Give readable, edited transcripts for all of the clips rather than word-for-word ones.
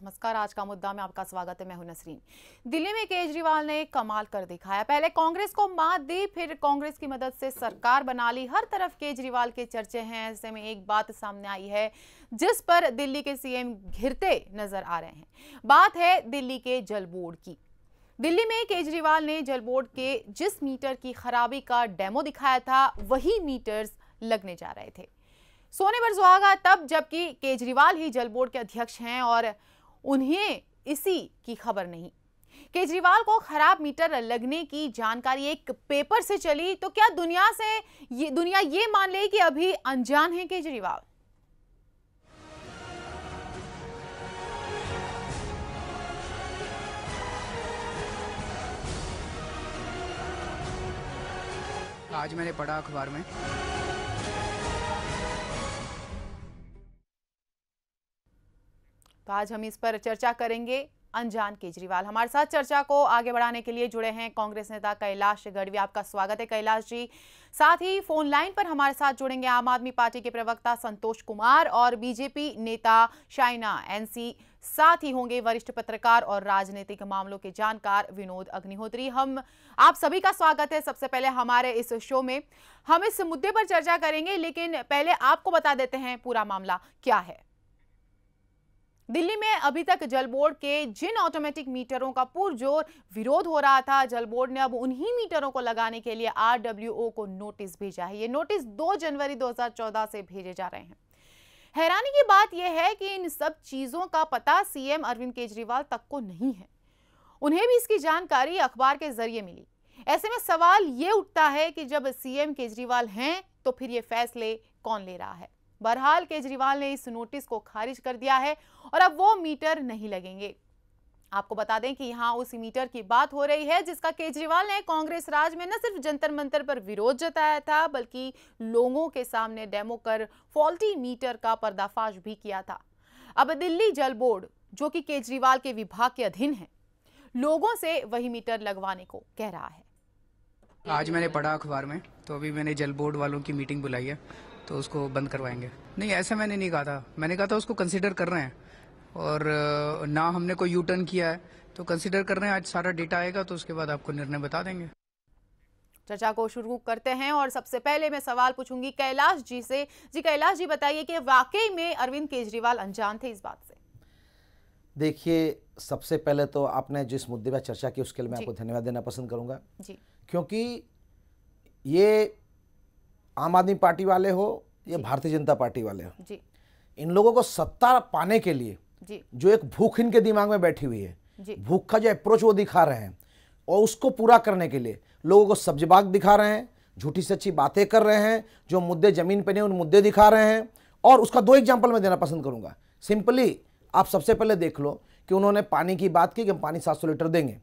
नमस्कार। आज का मुद्दा में आपका स्वागत है। मैं हूं नसरीन। दिल्ली में केजरीवाल ने कमाल कर दिखाया। पहले कांग्रेस को मात दी, फिर कांग्रेस की मदद से सरकार बना ली। हर तरफ केजरीवाल के चर्चे हैं। ऐसे में एक बात सामने आई है जिस पर दिल्ली के सीएम घिरते नजर आ रहे हैं। बात है दिल्ली के जल बोर्ड की। दिल्ली में केजरीवाल ने जल बोर्ड के जिस मीटर की खराबी का डेमो दिखाया था, वही मीटर्स लगने जा रहे थे। सोने पर सुहागा तब जबकि केजरीवाल ही जल बोर्ड के अध्यक्ष हैं और उन्हें इसी की खबर नहीं। केजरीवाल को खराब मीटर लगने की जानकारी एक पेपर से चली तो क्या दुनिया ये मान ले कि अभी अनजान है केजरीवाल। आज मैंने पढ़ा अखबार में, तो आज हम इस पर चर्चा करेंगे। अनजान केजरीवाल। हमारे साथ चर्चा को आगे बढ़ाने के लिए जुड़े हैं कांग्रेस नेता कैलाश गढ़वी। आपका स्वागत है कैलाश जी। साथ ही फोन लाइन पर हमारे साथ जुड़ेंगे आम आदमी पार्टी के प्रवक्ता संतोष कुमार और बीजेपी नेता शाइना एनसी। साथ ही होंगे वरिष्ठ पत्रकार और राजनीतिक मामलों के जानकार विनोद अग्निहोत्री। हम आप सभी का स्वागत है। सबसे पहले हमारे इस शो में हम इस मुद्दे पर चर्चा करेंगे, लेकिन पहले आपको बता देते हैं पूरा मामला क्या है। दिल्ली में अभी तक जल बोर्ड के जिन ऑटोमेटिक मीटरों का पुरजोर विरोध हो रहा था, जल बोर्ड ने अब उन्हीं मीटरों को लगाने के लिए आरडब्ल्यूओ को नोटिस भेजा है। ये नोटिस 2 जनवरी 2014 से भेजे जा रहे हैं। हैरानी की बात यह है कि इन सब चीजों का पता सीएम अरविंद केजरीवाल तक को नहीं है। उन्हें भी इसकी जानकारी अखबार के जरिए मिली। ऐसे में सवाल ये उठता है कि जब सीएम केजरीवाल हैं तो फिर ये फैसले कौन ले रहा है। बहरहाल केजरीवाल ने इस नोटिस को खारिज कर दिया है और अब वो मीटर नहीं लगेंगे। आपको बता दें कि यहां उस मीटर की बात हो रही है जिसका केजरीवाल ने कांग्रेस राज में न सिर्फ जंतर मंतर पर विरोध जताया था, बल्कि लोगों के सामने डेमो कर फॉल्टी मीटर का पर्दाफाश भी किया था। अब दिल्ली जल बोर्ड, जो कि केजरीवाल के विभाग के अधीन है, लोगों से वही मीटर लगवाने को कह रहा है। आज मैंने पढ़ा अखबार में, तो अभी मैंने जल बोर्ड वालों की मीटिंग बुलाई है, तो उसको बंद करवाएंगे। नहीं, ऐसा मैंने नहीं कहा था। मैंने कहा था उसको कंसीडर कर रहे हैं और ना हमने कोई यू टर्न किया है, तो कंसीडर कर रहे हैं। आज सारा डेटा आएगा तो उसके बाद आपको निर्णय बता देंगे। चर्चा को शुरू करते हैं और सबसे पहले मैं सवाल पूछूंगी कैलाश जी से। जी कैलाश जी, बताइए कि वाकई में अरविंद केजरीवाल अनजान थे इस बात से। देखिए, सबसे पहले तो आपने जिस मुद्दे पर चर्चा की उसके लिए मैं आपको धन्यवाद देना पसंद करूंगा जी, क्योंकि ये आम आदमी पार्टी वाले हो या भारतीय जनता पार्टी वाले हो जी, इन लोगों को सत्ता पाने के लिए जी, जो एक भूख इनके दिमाग में बैठी हुई है, जी, भूख का जो अप्रोच वो दिखा रहे हैं और उसको पूरा करने के लिए लोगों को सब्जबाग दिखा रहे हैं, झूठी सच्ची बातें कर रहे हैं, जो मुद्दे जमीन पे नहीं उन मुद्दे दिखा रहे हैं। और उसका 2 एग्जाम्पल मैं देना पसंद करूंगा। सिंपली आप सबसे पहले देख लो कि उन्होंने पानी की बात की कि हम पानी 700 लीटर देंगे।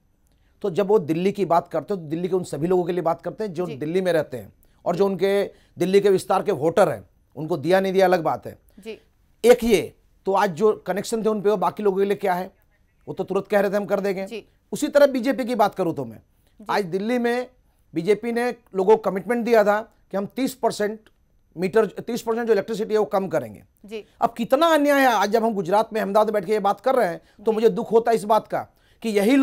तो जब वो दिल्ली की बात करते हैं तो दिल्ली के उन सभी लोगों के लिए बात करते हैं जो दिल्ली में रहते हैं और जो उनके दिल्ली के विस्तार के वोटर हैं। उनको दिया नहीं दिया अलग बात है जी। एक ये तो आज जो कनेक्शन थे उन पे, वो बाकी लोगों के लिए क्या है, वो तो तुरंत कह रहे थे हम कर देंगे। उसी तरह बीजेपी की बात करूं तो मैं आज दिल्ली में बीजेपी ने लोगों को कमिटमेंट दिया था कि हम 30% मीटर 30% जो इलेक्ट्रिसिटी है वो कम करेंगे जी। अब कितना अन्याय है। आज जब हम गुजरात में अहमदाबाद बैठ के ये बात कर रहे हैं तो मुझे दुख होता है इस बात का कि यही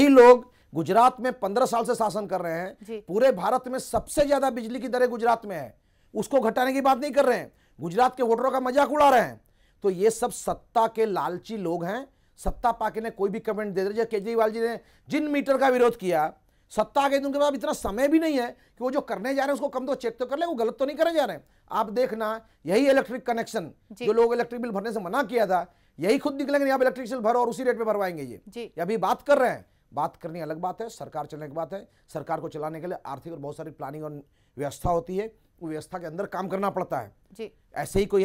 लोग गुजरात में 15 साल से शासन कर रहे हैं। पूरे भारत में सबसे ज्यादा बिजली की दरें गुजरात में है, उसको घटाने की बात नहीं कर रहे हैं, गुजरात के वोटरों का मजाक उड़ा रहे हैं। तो ये सब सत्ता के लालची लोग हैं। सत्ता पाके ने कोई भी कमेंट दे दे। केजरीवाल जी ने जिन मीटर का विरोध किया, सत्ता आ गई तो उनके पास इतना समय भी नहीं है कि वो जो करने जा रहे हैं उसको कम तो चेक तो कर ले, वो गलत तो नहीं करने जा रहे हैं। आप देखना, यही इलेक्ट्रिक कनेक्शन जो लोग इलेक्ट्रिक बिल भरने से मना किया था, यही खुद निकलेंगे यहाँ इलेक्ट्रिक बिल भरो और उसी रेट पे भरवाएंगे। ये अभी बात कर रहे हैं। बात करनी अलग बात है, सरकार चलने की बात है। सरकार को चलाने के लिए आर्थिक और बहुत सारी प्लानिंग और व्यवस्था होती है, वो व्यवस्था के अंदर काम करना पड़ता है जी। ऐसे ही कोई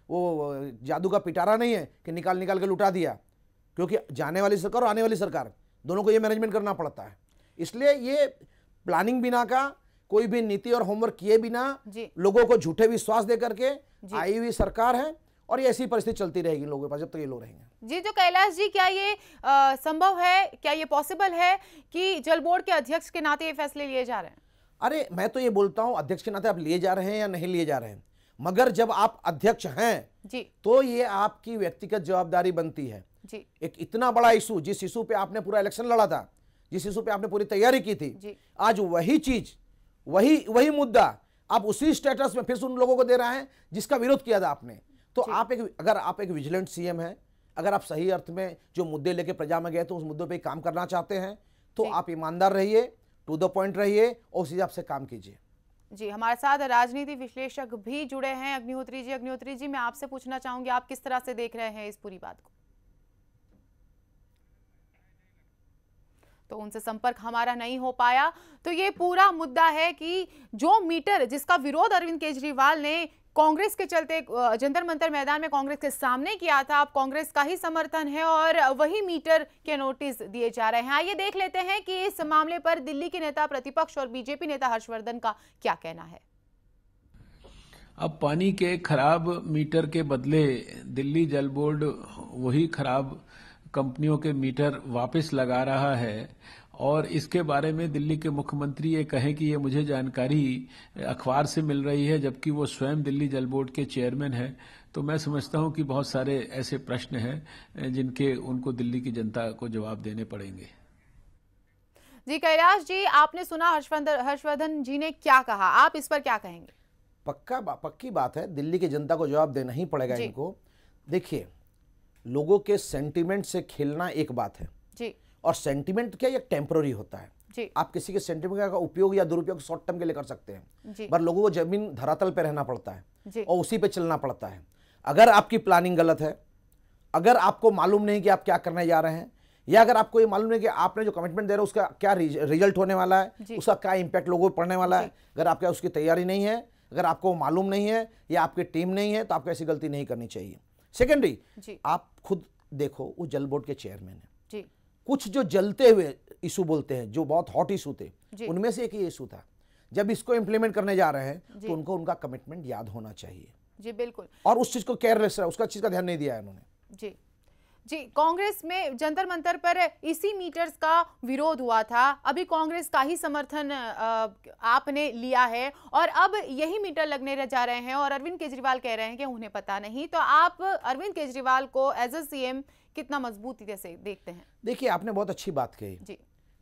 वो जादू का पिटारा नहीं है कि निकाल के लुटा दिया, क्योंकि जाने वाली सरकार और आने वाली सरकार दोनों को ये मैनेजमेंट करना पड़ता है। इसलिए ये प्लानिंग बिना का, कोई भी नीति और होमवर्क किए बिना लोगों को झूठे विश्वास दे करके आई हुई सरकार है और ये ऐसी परिस्थिति चलती रहेगी लोगों के पास जब तक ये लोग रहेंगे। जी, जो कैलाश जी, क्या ये संभव है, क्या ये पॉसिबल है कि जल बोर्ड के अध्यक्ष के नाते ये फैसले लिए जा रहे हैं? अरे मैं तो ये बोलता हूं, अध्यक्ष के नाते आप लिए जा रहे हैं या नहीं लिए जा रहे हैं, मगर जब आप अध्यक्ष हैं जी, तो ये आपकी व्यक्तिगत जवाबदारी बनती है जी, एक इतना बड़ा इशू, जिस इशू पे आपने पूरा इलेक्शन लड़ा था, जिस इशू पे आपने पूरी तैयारी की थी, जी, आज वही चीज, वही मुद्दा आप उसी स्टेटस में फिर से उन लोगों को दे रहे हैं जिसका विरोध किया था आपने। तो अगर आप एक विजिलेंट सीएम हैं, अगर आप सही अर्थ में जो मुद्दे लेके प्रजा में गए तो उस मुद्दों पे काम करना चाहते हैं, तो आप ईमानदार रहिए, टू द पॉइंट रहिए और उस हिसाब से काम कीजिए। जी, हमारे साथ राजनीति विश्लेषक भी जुड़े हैं अग्निहोत्री जी। अग्निहोत्री जी, मैं आपसे पूछना चाहूंगी, आप किस तरह से देख रहे हैं इस पूरी बात को? तो उनसे संपर्क हमारा नहीं हो पाया। तो ये पूरा मुद्दा है कि जो मीटर जिसका विरोध अरविंद केजरीवाल ने कांग्रेस के चलते जंतर मंतर मैदान में कांग्रेस के सामने किया था, अब कांग्रेस का ही समर्थन है और वही मीटर के नोटिस दिए जा रहे हैं। आइए देख लेते हैं कि इस मामले पर दिल्ली के नेता प्रतिपक्ष और बीजेपी नेता हर्षवर्धन का क्या कहना है। अब पानी के खराब मीटर के बदले दिल्ली जल बोर्ड वही खराब कंपनियों के मीटर वापस लगा रहा है और इसके बारे में दिल्ली के मुख्यमंत्री ये कहें कि ये मुझे जानकारी अखबार से मिल रही है, जबकि वो स्वयं दिल्ली जल बोर्ड के चेयरमैन हैं। तो मैं समझता हूं कि बहुत सारे ऐसे प्रश्न हैं जिनके उनको दिल्ली की जनता को जवाब देने पड़ेंगे। जी कैलाश जी, आपने सुना हर्षवर्धन जी ने क्या कहा, आप इस पर क्या कहेंगे? पक्की बात है, दिल्ली की जनता को जवाब देना ही पड़ेगा इनको। देखिए, लोगों के सेंटिमेंट से खेलना एक बात है जी, और सेंटिमेंट क्या, ये टेम्पररी होता है जी। आप किसी के सेंटिमेंट का उपयोग या दुरुपयोग शॉर्ट टर्म के लिए कर सकते हैं, पर लोगों को जमीन धरातल पे रहना पड़ता है और उसी पे चलना पड़ता है। अगर आपकी प्लानिंग गलत है, अगर आपको मालूम नहीं कि आप क्या करने जा रहे हैं, या अगर आपको ये मालूम नहीं कि आपने जो कमिटमेंट दे रहे हैं उसका क्या रिजल्ट होने वाला है, उसका क्या इंपैक्ट लोगों पर पड़ने वाला है, अगर आपके उसकी तैयारी नहीं है, अगर आपको मालूम नहीं है या आपकी टीम नहीं है, तो आपको ऐसी गलती नहीं करनी चाहिए। सेकेंडरी, आप खुद देखो, वो जल बोर्ड के चेयरमैन है, कुछ जो जलते हुए इशू बोलते हैं, जो बहुत हॉट इशू थे, उनमें से एक ही इशू था। जब इसको इंप्लीमेंट करने जा रहे हैं तो उनको उनका कमिटमेंट याद होना चाहिए। जी बिल्कुल, और उस चीज को केयरलेस है, उसका चीज का ध्यान नहीं दिया है उन्होंने। जी जी, कांग्रेस में जंतर मंतर पर इसी मीटर्स का विरोध हुआ था, अभी कांग्रेस का ही समर्थन आपने लिया है और अब यही मीटर लगने जा रहे हैं और अरविंद केजरीवाल कह रहे हैं कि उन्हें पता नहीं। तो आप अरविंद केजरीवाल को एज अ सीएम कितना मजबूती से देखते हैं? देखिए, आपने बहुत अच्छी बात कही जी।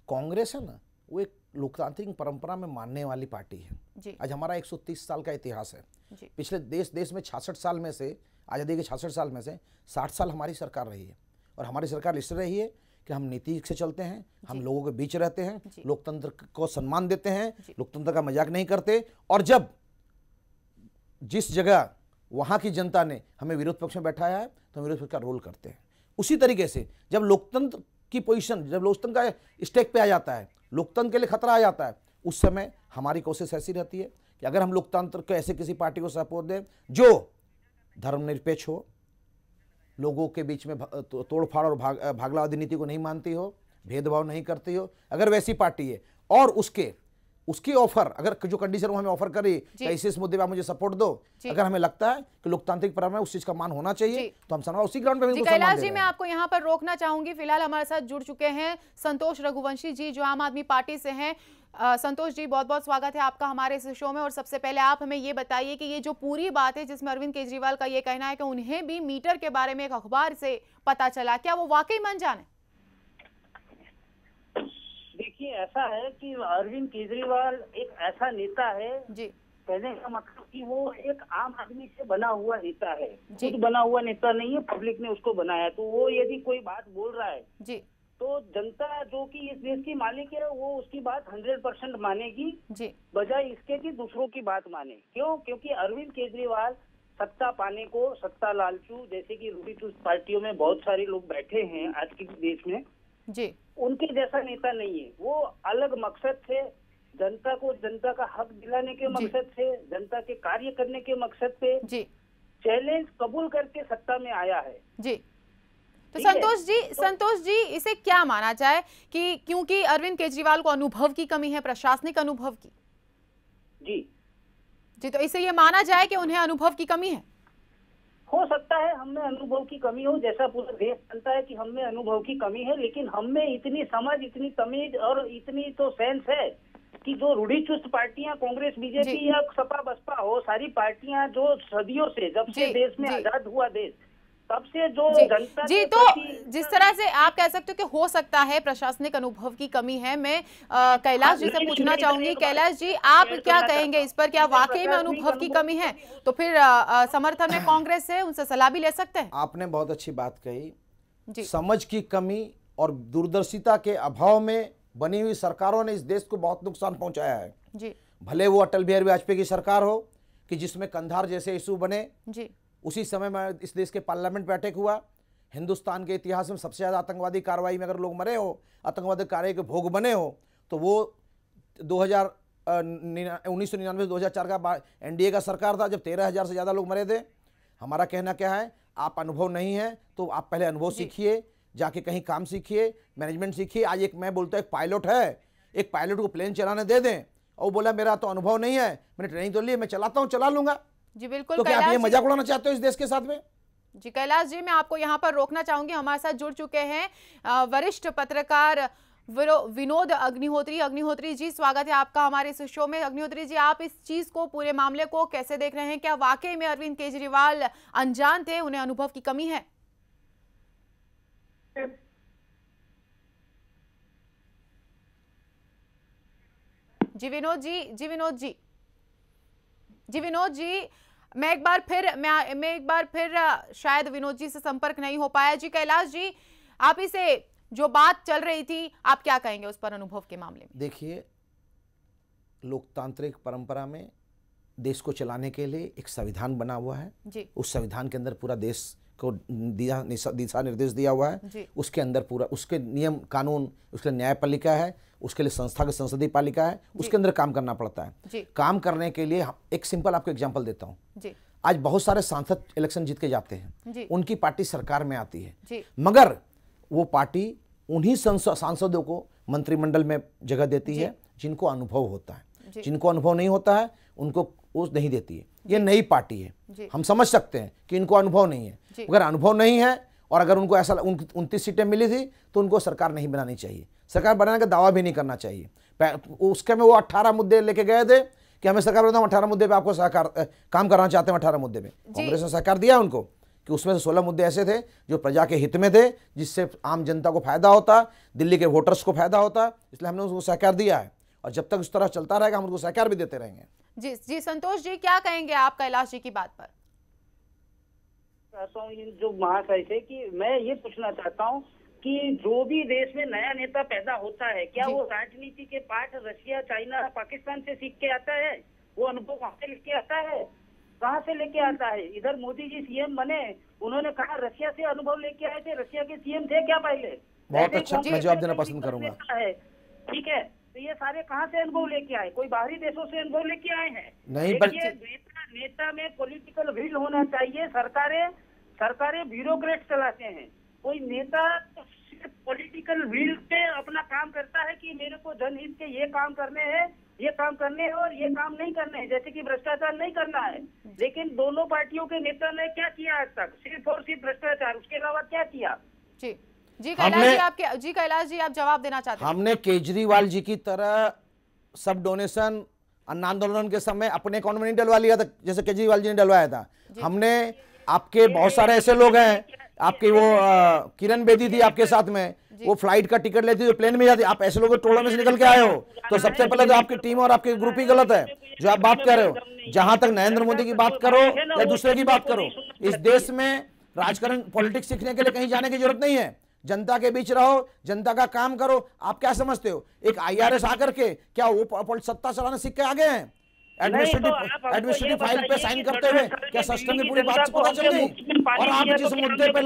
कांग्रेस है ना, वो एक लोकतांत्रिक परंपरा में मानने वाली पार्टी है जी। आज हमारा 130 साल का इतिहास है जी। पिछले देश में 66 साल में से, आज़ादी के 66 साल में से 60 साल हमारी सरकार रही है और हमारी सरकार इससे रही है कि हम नीति से चलते हैं, हम लोगों के बीच रहते हैं, लोकतंत्र को सम्मान देते हैं, लोकतंत्र का मजाक नहीं करते। और जब जिस जगह वहाँ की जनता ने हमें विरोध पक्ष में बैठाया है तो हम विरोध पक्ष का रोल करते हैं। उसी तरीके से जब लोकतंत्र की पोजीशन, जब लोकतंत्र का स्टेक पे आ जाता है, लोकतंत्र के लिए खतरा आ जाता है, उस समय हमारी कोशिश ऐसी रहती है कि अगर हम लोकतंत्र को ऐसे किसी पार्टी को सपोर्ट दें जो धर्मनिरपेक्ष हो, लोगों के बीच में तोड़फाड़ और भागलावादी नीति को नहीं मानती हो, भेदभाव नहीं करती हो, अगर वैसी पार्टी है और उसकी ऑफर, अगर जो कंडीशन वो हमें ऑफर करे कि इस मुद्दे पर मुझे सपोर्ट दो, अगर हमें लगता है कि लोकतांत्रिक परंपरा में उस चीज का मान होना चाहिए तो हम उसी ग्राउंड पे कैलाश जी, मैं आपको यहाँ पर रोकना चाहूंगी। फिलहाल हमारे साथ जुड़ चुके हैं संतोष रघुवंशी जी, जो आम आदमी पार्टी से हैं। संतोष जी, बहुत बहुत स्वागत है आपका हमारे इस शो में। और सबसे पहले आप हमें ये बताइए कि ये जो पूरी बात है जिसमें अरविंद केजरीवाल का ये कहना है कि उन्हें भी मीटर के बारे में एक अखबार से पता चला, क्या वो वाकई मन जाने? देखिए, ऐसा है कि अरविंद केजरीवाल एक ऐसा नेता है जी, कहने का मतलब कि वो एक आम आदमी से बना हुआ नेता है, खुद बना हुआ नेता नहीं है, पब्लिक ने उसको बनाया। तो वो यदि कोई बात बोल रहा है जी, तो जनता जो कि इस देश की मालिक है वो उसकी बात 100% मानेगी जी, बजाय इसके कि दूसरों की बात माने। क्यों? क्योंकि अरविंद केजरीवाल सत्ता पाने को सत्ता लालचू, जैसे कि रूढ़ी पार्टियों में बहुत सारे लोग बैठे हैं आज के देश में जी, उनके जैसा नेता नहीं है। वो अलग मकसद से जनता को जनता का हक दिलाने के मकसद से, जनता के कार्य करने के मकसद से जी, चैलेंज कबूल करके सत्ता में आया है जी। तो संतोष जी इसे क्या माना जाए कि क्योंकि अरविंद केजरीवाल को अनुभव की कमी है, प्रशासनिक अनुभव की जी, तो इसे ये माना जाए कि उन्हें अनुभव की कमी है? हो सकता है हमें अनुभव की कमी हो, जैसा पूरा देश जानता है कि हमें अनुभव की कमी है, लेकिन हमें इतनी समझ, इतनी तमीज और इतनी तो सेंस है कि जो रूढ़िचुस्त पार्टियां कांग्रेस बीजेपी या सपा बसपा हो, सारी पार्टियां जो सदियों से, जब से देश में आजाद हुआ देश, तब से जो जनता जी, तो जिस तरह से आप कह सकते हो कि हो सकता है प्रशासनिक अनुभव की कमी है, मैं कैलाश जी से पूछना चाहूंगी, कैलाश जी आप क्या कहेंगे इस पर? क्या वाकई में अनुभव की कमी है? तो फिर समर्थन में कांग्रेस है, उनसे सलाह भी ले सकते हैं। आपने बहुत अच्छी बात कही। समझ की कमी और दूरदर्शिता के अभाव में बनी हुई सरकारों ने इस देश को बहुत नुकसान पहुंचाया है जी। भले वो अटल बिहारी वाजपेयी की सरकार हो कि जिसमें कंधार जैसे इशू बने जी। उसी समय में इस देश के पार्लियामेंट में अटैक हुआ। हिंदुस्तान के इतिहास में सबसे ज़्यादा आतंकवादी कार्रवाई में अगर लोग मरे हो, आतंकवादी कार्रवाई के भोग बने हो, तो वो 1999 2004 का एनडीए का सरकार था, जब 13,000 से ज़्यादा लोग मरे थे। हमारा कहना क्या है, आप अनुभव नहीं है तो आप पहले अनुभव सीखिए, जाके कहीं काम सीखिए, मैनेजमेंट सीखिए। आज एक मैं बोलता हूँ, एक पायलट है, एक पायलट को प्लेन चलाने दे दें और वो बोला मेरा तो अनुभव नहीं है, मैंने ट्रेनिंग तो ली, मैं चलाता हूँ, चला लूंगा जी। बिल्कुल। तो क्या आप ये मजाक उड़ाना चाहते हो इस देश के साथ में? जी कैलाश जी, मैं आपको यहाँ पर रोकना चाहूंगी। हमारे साथ जुड़ चुके हैं वरिष्ठ पत्रकार विनोद अग्निहोत्री। अग्निहोत्री जी, स्वागत है आपका हमारे इस शो में। अग्निहोत्री जी, आप इस चीज को, पूरे मामले को कैसे देख रहे हैं? क्या वाकई में अरविंद केजरीवाल अनजान थे, उन्हें अनुभव की कमी है? जी विनोद जी, मैं एक बार फिर शायद विनोद जी से संपर्क नहीं हो पाया। जी कैलाश जी, आप इसे जो बात चल रही थी, आप क्या कहेंगे उस पर अनुभव के मामले में? देखिए, लोकतांत्रिक परंपरा में देश को चलाने के लिए एक संविधान बना हुआ है जी। उस संविधान के अंदर पूरा देश को दिशा निर्देश दिया हुआ है। उसके अंदर पूरा उसके नियम कानून, उसके न्यायपालिका है, उसके लिए संस्था की संसदीय पालिका है, उसके अंदर काम करना पड़ता है। काम करने के लिए एक सिंपल आपको एग्जांपल देता हूँ। आज बहुत सारे सांसद इलेक्शन जीत के जाते हैं, उनकी पार्टी सरकार में आती है, मगर वो पार्टी उन्हीं सांसदों को मंत्रिमंडल में जगह देती है जिनको अनुभव होता है। जिनको अनुभव नहीं होता है उनको वो नहीं देती है। ये नई पार्टी है, हम समझ सकते हैं कि इनको अनुभव नहीं है। अगर अनुभव नहीं है और अगर उनको ऐसा 29 सीटें मिली थी तो उनको सरकार नहीं बनानी चाहिए, सरकार बनाने का दावा भी नहीं करना चाहिए। उसके में वो 18 मुद्दे लेके गए थे कि हमें सरकार बनाता हूं, 18 मुद्दे पे आपको सहकार काम करना चाहते हैं। 18 मुद्दे पे कांग्रेस ने सहकार दिया उनको कि उसमें से 16 मुद्दे ऐसे थे जो प्रजा के हित में थे, जिससे आम जनता को फायदा होता, दिल्ली के वोटर्स को फायदा होता, इसलिए हमने उसको सहकार दिया है और जब तक इस तरह चलता रहेगा हम उनको सहकार भी देते रहेंगे। जी संतोष जी, क्या कहेंगे आप कैलाश जी की बात पर? चाहता हूँ जो महाशय से कि मैं ये पूछना चाहता हूँ कि जो भी देश में नया नेता पैदा होता है, क्या वो राजनीति के पाठ रशिया, चाइना, पाकिस्तान से सीख के आता है? वो अनुभव वहां से लेके आता है? कहाँ से लेके आता है? इधर मोदी जी सीएम बने, उन्होंने कहा रशिया से अनुभव लेके आए थे, रशिया के सीएम थे क्या पहले? बहुत अच्छा, मैं जवाब देना पसंद करूंगा। ठीक है, तो ये सारे कहाँ से अनुभव लेके आए? कोई बाहरी देशों से अनुभव लेके आए हैं? नहीं, नेता में पॉलिटिकल विल होना चाहिए। सरकारें ब्यूरोक्रेट चलाते हैं, कोई नेता सिर्फ पॉलिटिकल विल पे अपना काम करता है कि मेरे को जनहित के ये काम करने हैं, ये काम करने हैं और ये काम नहीं करने हैं, जैसे कि भ्रष्टाचार नहीं करना है। लेकिन दोनों पार्टियों के नेता ने क्या किया आज तक? सिर्फ और सिर्फ भ्रष्टाचार, उसके अलावा क्या किया? जी कैलाश जी आप जवाब देना चाहते हैं? हमने केजरीवाल जी की तरह सब डोनेशन अन्न आंदोलन के समय अपने अकाउंट में नहीं डलवा लिया था जैसे केजरीवाल जी ने डलवाया था। हमने आपके बहुत सारे ऐसे लोग हैं, आपकी वो किरण बेदी थी आपके साथ में, वो फ्लाइट का टिकट लेती थी, प्लेन में जाती। आप ऐसे लोगों टोलों में से निकल के आए हो, तो सबसे पहले तो आपकी टीम और आपके ग्रुप ही गलत है जो आप बात कर रहे हो। जहां तक नरेंद्र मोदी की बात करो या दूसरे की बात करो, इस देश में राजकारण पॉलिटिक्स सीखने के लिए कहीं जाने की जरूरत नहीं है। जनता के बीच रहो, जनता का काम करो। आप क्या समझते हो, एक IRS आकर के क्या वो सत्ता चलाना सीख के आ गए हैं? एडमिनिस्ट्रेटिव फाइल पे साइन करते हुए क्या सिस्टम की पूरी बात पता चल गई? और आप जिस मुद्दे पे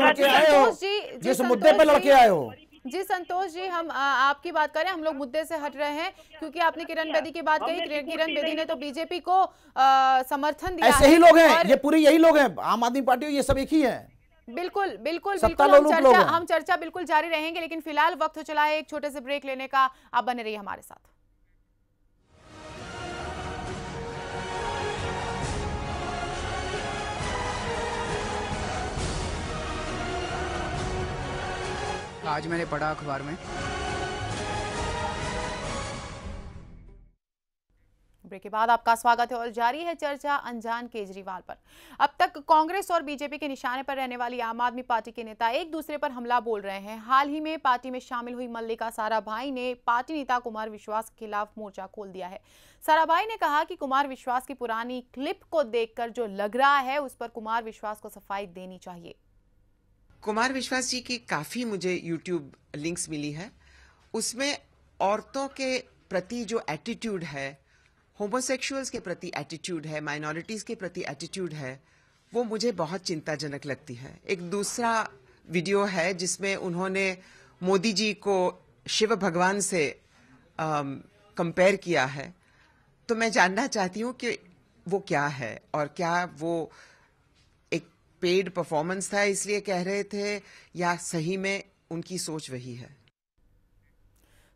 लड़के आए हो, जी संतोष जी, हम आपकी बात करें, हम लोग मुद्दे से हट रहे हैं क्योंकि आपने किरण बेदी की बात कही। किरण बेदी ने तो बीजेपी को समर्थन दिया। ऐसे ही लोग हैं, ये पूरी यही लोग हैं, आम आदमी पार्टी ये सब एक ही है। बिल्कुल हम चर्चा बिल्कुल जारी रहेंगे, लेकिन फिलहाल वक्त हो चला है एक छोटे से ब्रेक लेने का। आप बने रहिए हमारे साथ। आज मैंने पढ़ा अखबार में ब्रेक के बाद आपका स्वागत है और जारी है चर्चा अनजान केजरीवाल पर। अब तक कांग्रेस और बीजेपी के निशाने पर रहने वाली आम आदमी पार्टी के नेता एक दूसरे पर हमला बोल रहे हैं। हाल ही में पार्टी में शामिल हुई मल्लिका साराभाई ने पार्टी नेता कुमार विश्वास के खिलाफ मोर्चा खोल दिया है। साराभाई ने कहा कि कुमार विश्वास की पुरानी क्लिप को देखकर जो लग रहा है उस पर कुमार विश्वास को सफाई देनी चाहिए। कुमार विश्वास जी की काफी मुझे यूट्यूब लिंक्स मिली है, उसमें औरतों के प्रति जो एटीट्यूड है, होमोसेक्सुअल्स के प्रति एटीट्यूड है, माइनॉरिटीज के प्रति एटीट्यूड है, वो मुझे बहुत चिंताजनक लगती है। एक दूसरा वीडियो है जिसमें उन्होंने मोदी जी को शिव भगवान से कंपेयर किया है। तो मैं जानना चाहती हूँ कि वो क्या है और क्या वो एक पेड परफॉर्मेंस था इसलिए कह रहे थे या सही में उनकी सोच वही है।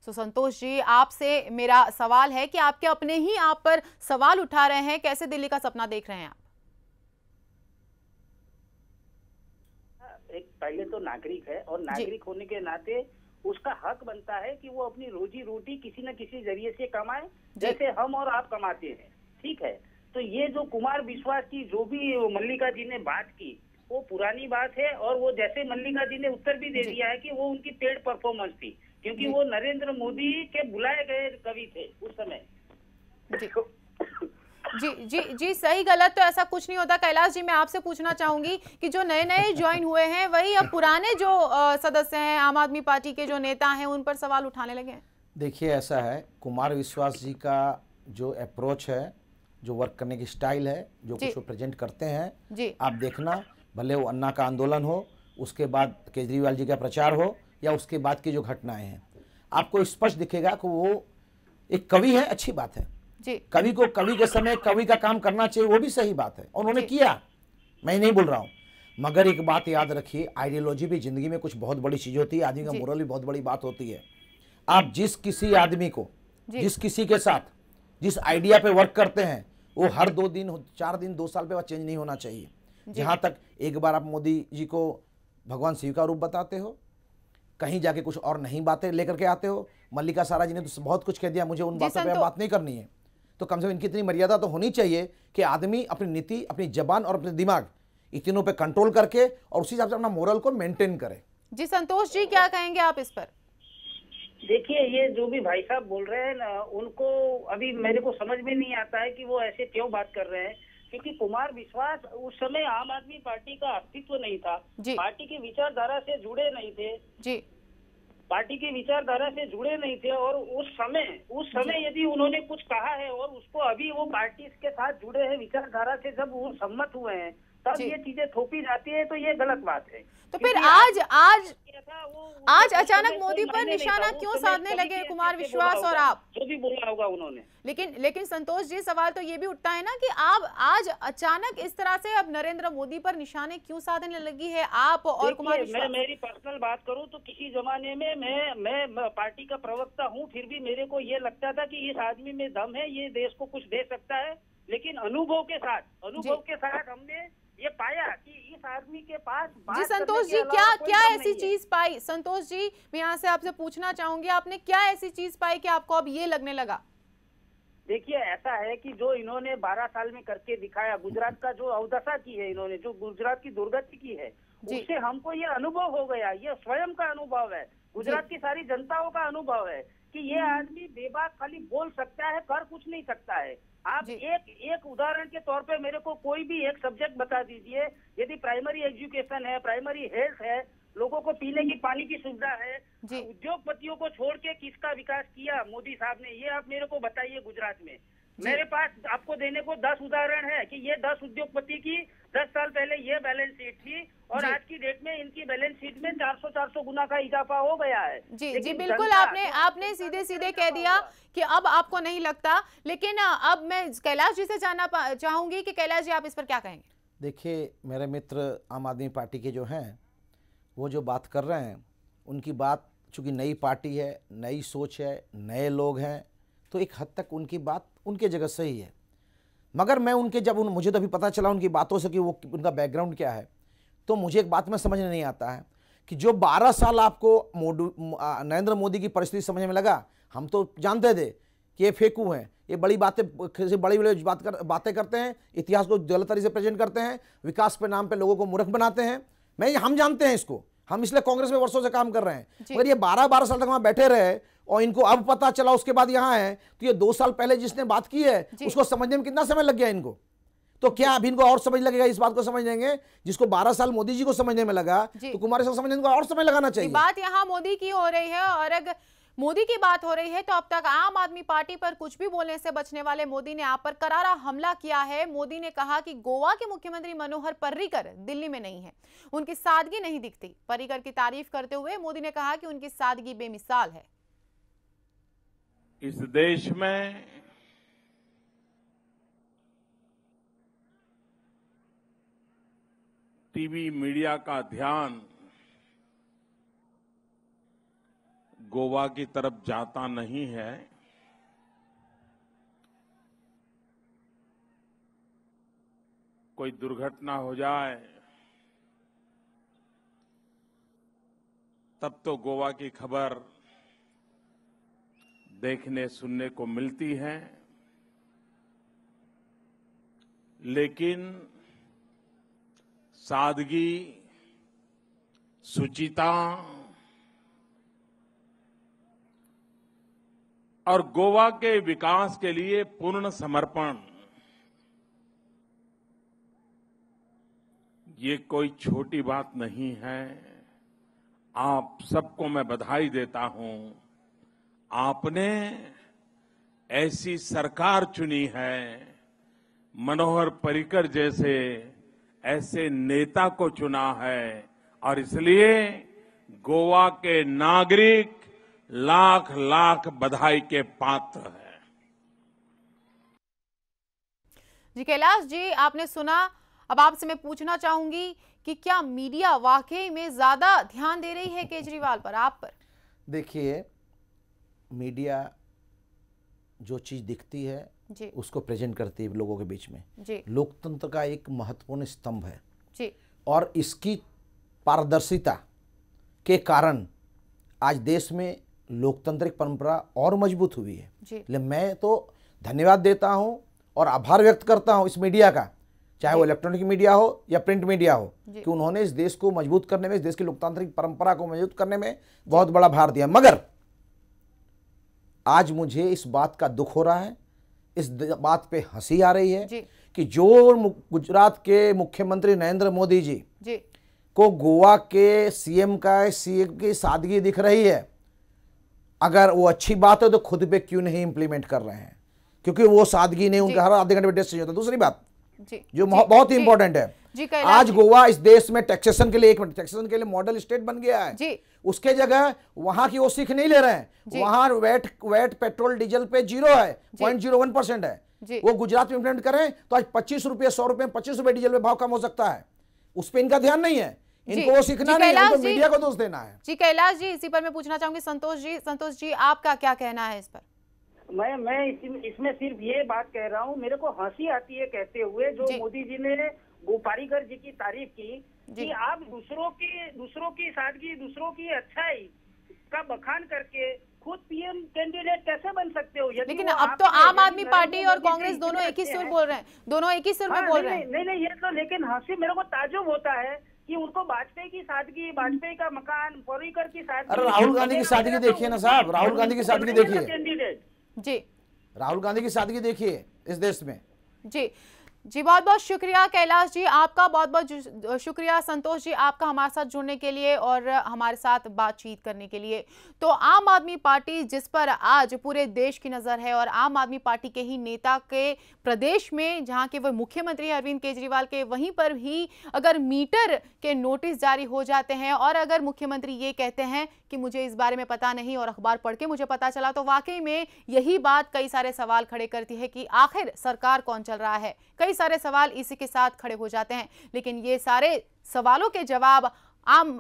संतोष जी, आपसे मेरा सवाल है कि आपके अपने ही आप पर सवाल उठा रहे हैं, कैसे दिल्ली का सपना देख रहे हैं आप? एक पहले तो नागरिक है और नागरिक होने के नाते उसका हक बनता है कि वो अपनी रोजी रोटी किसी न किसी जरिए से कमाए, जैसे हम और आप कमाते हैं। ठीक है, तो ये जो कुमार विश्वास की जो भी मल्लिका जी ने बात की वो पुरानी बात है और वो जैसे मल्लिका जी ने उत्तर भी दे दिया है कि वो उनकी पेड परफॉर्मेंस थी, क्योंकि वो नरेंद्र मोदी के बुलाए गए कवि थे उस समय। जी, सही गलत तो ऐसा कुछ नहीं होता। कैलाश जी, मैं आपसे पूछना चाहूंगी कि जो नए नए ज्वाइन हुए हैं वही अब पुराने जो सदस्य हैं, आम आदमी पार्टी के जो नेता हैं, उन पर सवाल उठाने लगे हैं। देखिए, ऐसा है, कुमार विश्वास जी का जो अप्रोच है, जो वर्क करने की स्टाइल है, जो कुछ वो प्रेजेंट करते हैं, आप देखना, भले वो अन्ना का आंदोलन हो, उसके बाद केजरीवाल जी का प्रचार हो या उसके बाद की जो घटनाएं हैं, आपको स्पष्ट दिखेगा कि वो एक कवि है। अच्छी बात है जी, कवि को कवि के समय कवि का काम करना चाहिए, वो भी सही बात है और उन्होंने किया, मैं नहीं बोल रहा हूं। मगर एक बात याद रखिए, आइडियोलॉजी भी जिंदगी में कुछ बहुत बड़ी चीज होती है, आदमी का मोरल भी बहुत बड़ी बात होती है। आप जिस किसी आदमी को, जिस किसी के साथ जिस आइडिया पे वर्क करते हैं, वो हर 2 दिन 4 दिन 2 साल पे वह चेंज नहीं होना चाहिए। जहां तक एक बार आप मोदी जी को भगवान शिव का रूप बताते हो, कहीं जाके कुछ और नहीं बातें लेकर के आते हो। मल्लिका सारा जी ने तो बहुत कुछ कह दिया, मुझे उन बातों पे बात नहीं करनी है। तो कम से कम इनकी इतनी मर्यादा तो होनी चाहिए कि आदमी अपनी नीति, अपनी जबान और अपने दिमाग, इन तीनों पे कंट्रोल करके और उसी हिसाब से अपना मोरल को मेंटेन करे। जी संतोष जी, क्या कहेंगे आप इस पर? देखिए, ये जो भी भाई साहब बोल रहे हैं ना, उनको अभी मेरे को समझ में नहीं आता है कि वो ऐसे क्यों बात कर रहे हैं, क्योंकि कुमार विश्वास उस समय आम आदमी पार्टी का अस्तित्व नहीं था, पार्टी की विचारधारा से जुड़े नहीं थे जी, पार्टी की विचारधारा से जुड़े नहीं थे। और उस समय यदि उन्होंने कुछ कहा है और उसको अभी वो पार्टी के साथ जुड़े हैं, विचारधारा से जब वो सम्मत हुए हैं, तब ये चीजें थोपी जाती है, तो ये गलत बात है। तो फिर आज अचानक मोदी पर निशाना क्यों साधने लगे कुमार विश्वास और आप? जो भी बोला होगा उन्होंने। लेकिन संतोष जी, सवाल तो ये भी उठता है ना कि आप आज अचानक इस तरह से अब नरेंद्र मोदी पर निशाने क्यों साधने लगी है आप और कुमार विश्वास? मैं मेरी पर्सनल बात करूं तो किसी जमाने में मैं पार्टी का प्रवक्ता हूं, फिर भी मेरे को ये लगता था कि इस आदमी में दम है, ये देश को कुछ दे सकता है। लेकिन अनुभव के साथ हमने ये पाया कि इस आदमी के पास जी संतोष जी, क्या ऐसी चीज पाई? संतोष जी, मैं यहाँ से आपसे पूछना चाहूंगी, आपने क्या ऐसी चीज पाई कि आपको अब ये लगने लगा? देखिए, ऐसा है कि जो इन्होंने 12 साल में करके दिखाया, गुजरात का जो अवदशा की है इन्होंने, जो गुजरात की दुर्गति की है, उससे हमको ये अनुभव हो गया, ये स्वयं का अनुभव है, गुजरात की सारी जनताओं का अनुभव है कि ये आदमी बेबाक खाली बोल सकता है, कर कुछ नहीं सकता है। आप एक उदाहरण के तौर पे मेरे को कोई भी एक सब्जेक्ट बता दीजिए, यदि प्राइमरी एजुकेशन है, प्राइमरी हेल्थ है, लोगों को पीने की पानी की सुविधा है, उद्योगपतियों को छोड़ के किसका विकास किया मोदी साहब ने, ये आप मेरे को बताइए गुजरात में। मेरे पास आपको देने को 10 उदाहरण है कि ये 10 उद्योगपति की 10 साल पहले ये बैलेंस शीट थी और आज की डेट में इनकी बैलेंस शीट में 400 गुना का इजाफा हो गया है। जी बिल्कुल, आपने सीधे कह दिया कि अब आपको नहीं लगता। लेकिन अब मैं कैलाश जी से जानना चाहूंगी कि कैलाश जी, आप इस पर क्या कहेंगे? देखिए, मेरे मित्र आम आदमी पार्टी के जो हैं, वो जो बात कर रहे हैं, उनकी बात, चूंकि नई पार्टी है, नई सोच है, नए लोग हैं, तो एक हद तक उनकी बात उनके जगह सही है। मगर मैं उनके मुझे तो अभी पता चला उनकी बातों से कि वो उनका बैकग्राउंड क्या है, तो मुझे एक बात में समझ में नहीं आता है कि जो 12 साल आपको नरेंद्र मोदी की परिस्थिति समझने में लगा, हम तो जानते थे कि ये फेंकू हैं, ये बड़ी बड़ी बातें करते हैं, इतिहास को गलत तरीके से प्रेजेंट करते हैं, विकास के नाम पे लोगों को मूर्ख बनाते हैं। हम जानते हैं इसको, हम इसलिए कांग्रेस में वर्षों से काम कर रहे हैं। मगर ये 12-12 साल तक वहां बैठे रहे और इनको अब पता चला उसके बाद यहाँ है, तो ये 2 साल पहले जिसने बात की है उसको समझने में कितना समय लग गया इनको। तो क्या अभी इनको और समझ लगेगा इस बात को समझ लेंगे? जिसको 12 साल मोदी जी को समझने में लगा, तो कुमार साहब समझने को और समय लगाना चाहिए। बात यहाँ मोदी की हो रही है, और अगर मोदी की बात हो रही है तो अब तक आम आदमी पार्टी पर कुछ भी बोलने से बचने वाले मोदी ने आप पर करारा हमला किया है। मोदी ने कहा कि गोवा के मुख्यमंत्री मनोहर पर्रिकर दिल्ली में नहीं है, उनकी सादगी नहीं दिखती। पर्रिकर की तारीफ करते हुए मोदी ने कहा कि उनकी सादगी बेमिसाल है। इस देश में टीवी मीडिया का ध्यान गोवा की तरफ जाता नहीं है। कोई दुर्घटना हो जाए तब तो गोवा की खबर देखने सुनने को मिलती है, लेकिन सादगी, शुचिता और गोवा के विकास के लिए पूर्ण समर्पण, ये कोई छोटी बात नहीं है। आप सबको मैं बधाई देता हूं। आपने ऐसी सरकार चुनी है, मनोहर पर्रिकर जैसे ऐसे नेता को चुना है, और इसलिए गोवा के नागरिक लाख लाख बधाई के पात्र हैं। जी कैलाश जी, आपने सुना। अब आपसे मैं पूछना चाहूंगी कि क्या मीडिया वाकई में ज्यादा ध्यान दे रही है केजरीवाल पर, आप पर? देखिए, मीडिया जो चीज दिखती है जी, उसको प्रेजेंट करती है लोगों के बीच में। जी, लोकतंत्र का एक महत्वपूर्ण स्तंभ है जी, और इसकी पारदर्शिता के कारण आज देश में लोकतांत्रिक परंपरा और मजबूत हुई है। इसलिए मैं तो धन्यवाद देता हूं और आभार व्यक्त करता हूं इस मीडिया का, चाहे वो इलेक्ट्रॉनिक मीडिया हो या प्रिंट मीडिया हो, कि उन्होंने इस देश को मजबूत करने में, इस देश की लोकतांत्रिक परंपरा को मजबूत करने में बहुत बड़ा भार दिया। मगर आज मुझे इस बात का दुख हो रहा है, इस बात पे हंसी आ रही है कि जो गुजरात के मुख्यमंत्री नरेंद्र मोदी जी को गोवा के सीएम की सादगी दिख रही है। अगर वो अच्छी बात है तो खुद पे क्यों नहीं इंप्लीमेंट कर रहे हैं, क्योंकि वो सादगी नहीं, उनका हर आधे घंटे में टेस्ट चाहिए होता है। दूसरी बात जो बहुत ही इंपॉर्टेंट है, आज गोवा इस देश में टैक्सेशन के लिए मॉडल स्टेट बन गया है। उसके जगह वहां की वो सीख नहीं ले रहे हैं। वहां वेट पेट्रोल डीजल पे 0 है, 0.01% है। वो गुजरात में इंप्लीमेंट करें तो आज 25 रुपए, 100 रुपए, 25 रुपए डीजल में भाव कम हो सकता है। उस पर इनका ध्यान नहीं है, इनको वो सीखना नहीं है, उनको मीडिया को दोष देना है। जी कैलाश जी, इसी पर मैं पूछना चाहूंगी संतोष जी आपका क्या कहना है इस पर? मैं इसमें सिर्फ ये बात कह रहा हूँ, मेरे को हंसी आती है कहते हुए जो मोदी जी ने पर्रिकर जी की तारीफ की कि आप दूसरों की सादगी, दूसरों की अच्छाई का बखान करके खुद पीएम कैंडिडेट कैसे बन सकते हो? लेकिन अब तो आम आदमी पार्टी और कांग्रेस दोनों एक ही सुर बोल रहे हैं, दोनों एक ही सुर में बोल रहे हैं। नहीं ये तो, लेकिन हंसी मेरे को ताज्जुब होता है कि उनको वाजपेयी की सादगी, वाजपेयी का मकान, पर्रिकर की सादगी। अरे राहुल गांधी की सादगी देखिए ना साहब, राहुल गांधी की सादगी देखिए जी, राहुल गांधी की सादगी देखिए इस देश में। जी बहुत बहुत शुक्रिया कैलाश जी आपका, बहुत बहुत शुक्रिया संतोष जी आपका हमारे साथ जुड़ने के लिए और हमारे साथ बातचीत करने के लिए। तो आम आदमी पार्टी जिस पर आज पूरे देश की नज़र है, और आम आदमी पार्टी के ही नेता के प्रदेश में जहां के वो मुख्यमंत्री अरविंद केजरीवाल के, वहीं पर भी अगर मीटर के नोटिस जारी हो जाते हैं और अगर मुख्यमंत्री ये कहते हैं कि मुझे इस बारे में पता नहीं और अखबार पढ़ के मुझे पता चला, तो वाकई में यही बात कई सारे सवाल खड़े करती है कि आखिर सरकार कौन चल रहा है। कई सारे सवाल इसी के साथ खड़े हो जाते हैं, लेकिन ये सारे सवालों के जवाब आम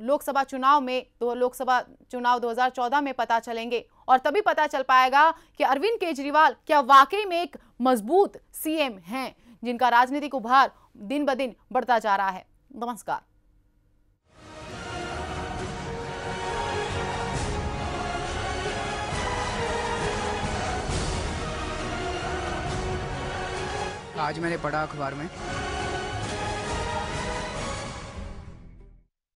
लोकसभा चुनाव में, लोकसभा चुनाव 2014 में पता चलेंगे, और तभी पता चल पाएगा कि अरविंद केजरीवाल क्या वाकई में एक मजबूत सीएम हैं जिनका राजनीतिक उभार दिन ब दिन बढ़ता जा रहा है। नमस्कार। आज मैंने पढ़ा अखबार में